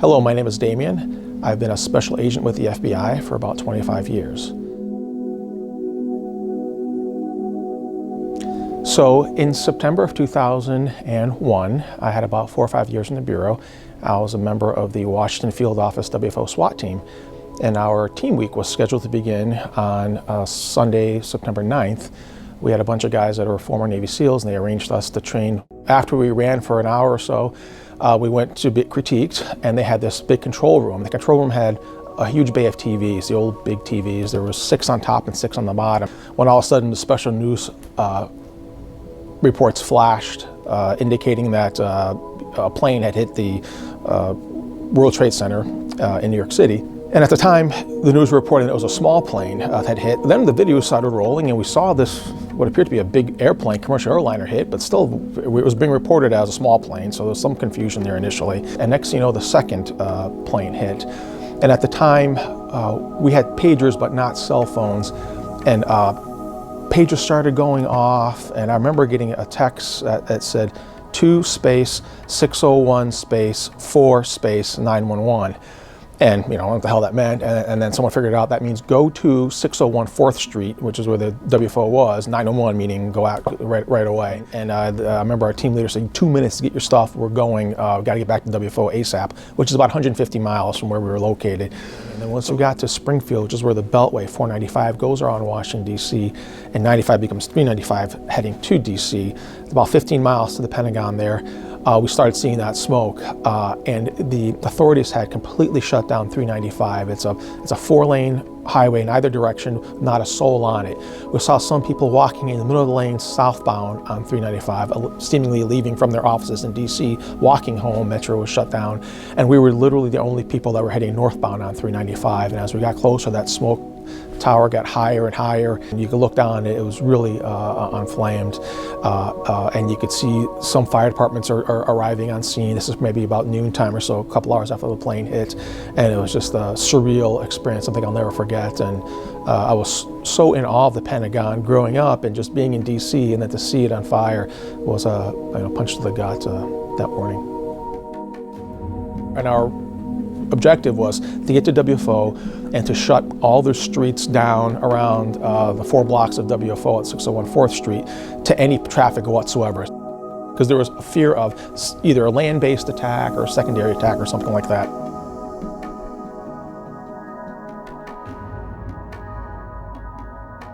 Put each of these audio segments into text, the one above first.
Hello, my name is Damian. I've been a special agent with the FBI for about 25 years. So in September of 2001, I had about 4 or 5 years in the Bureau. I was a member of the Washington Field Office WFO SWAT team, and our team week was scheduled to begin on Sunday, September 9th. We had a bunch of guys that were former Navy SEALs, and they arranged us to train. After we ran for an hour or so, we went to be critiqued, and they had this big control room. The control room had a huge bay of TVs, the old big TVs. There was 6 on top and 6 on the bottom. When all of a sudden the special news reports flashed, indicating that a plane had hit the World Trade Center in New York City. And at the time, the news reported that it was a small plane that had hit. Then the video started rolling, and we saw this, what appeared to be a big airplane, commercial airliner hit, but still it was being reported as a small plane, so there was some confusion there initially. And next thing you know, the second plane hit. And at the time, we had pagers, but not cell phones. And pagers started going off, and I remember getting a text that said 2 space 601 space 4 space 911. And you know, I don't know what the hell that meant, and then someone figured it out. That means go to 601 4th Street, which is where the WFO was. 911 meaning go out right away. And I remember our team leader saying 2 minutes to get your stuff. We're going. Got to get back to WFO ASAP, which is about 150 miles from where we were located. And then once we got to Springfield, which is where the Beltway 495 goes around Washington D.C., and 95 becomes 395 heading to D.C. It's about 15 miles to the Pentagon there. We started seeing that smoke, and the authorities had completely shut down 395. It's a 4-lane highway in either direction, not a soul on it. We saw some people walking in the middle of the lane southbound on 395, seemingly leaving from their offices in DC, walking home. Metro was shut down, and we were literally the only people that were heading northbound on 395. And as we got closer, that smoke tower got higher and higher, and you could look down, it was really inflamed, and you could see some fire departments are arriving on scene. This is maybe about noontime or so, a couple hours after the plane hit, and it was just a surreal experience, something I'll never forget. And I was so in awe of the Pentagon growing up, and just being in DC, and then to see it on fire was a punch to the gut that morning. And our objective was to get to WFO and to shut all the streets down around the 4 blocks of WFO at 601 4th Street to any traffic whatsoever, because there was a fear of either a land-based attack or a secondary attack or something like that.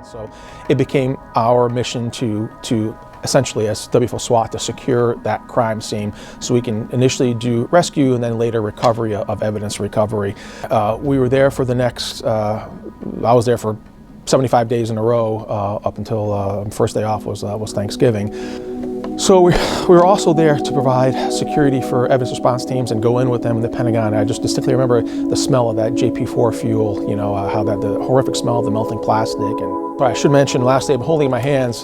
So it became our mission to essentially, as WFO SWAT, to secure that crime scene so we can initially do rescue and then later recovery of evidence recovery. We were there for the next, I was there for 75 days in a row up until first day off was Thanksgiving. So we were also there to provide security for evidence response teams and go in with them in the Pentagon. I just distinctly remember the smell of that JP4 fuel, you know, how the horrific smell of the melting plastic. And but I should mention, last day I'm holding in my hands,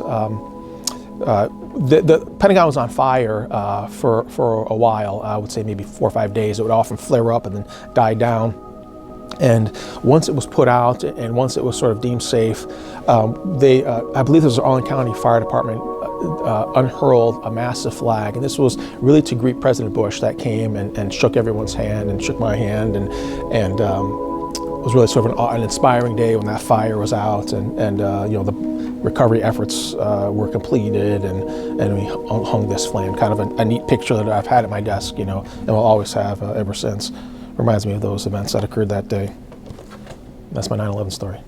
the Pentagon was on fire for a while. I would say maybe 4 or 5 days. It would often flare up and then die down. And once it was put out and once it was sort of deemed safe, I believe it was the Arlington County Fire Department unfurled a massive flag. And this was really to greet President Bush, that came and shook everyone's hand and shook my hand. And it was really sort of an inspiring day when that fire was out, and you know, the recovery efforts were completed, and we hung this flame. Kind of a neat picture that I've had at my desk, you know, and will always have ever since. Reminds me of those events that occurred that day. That's my 9/11 story.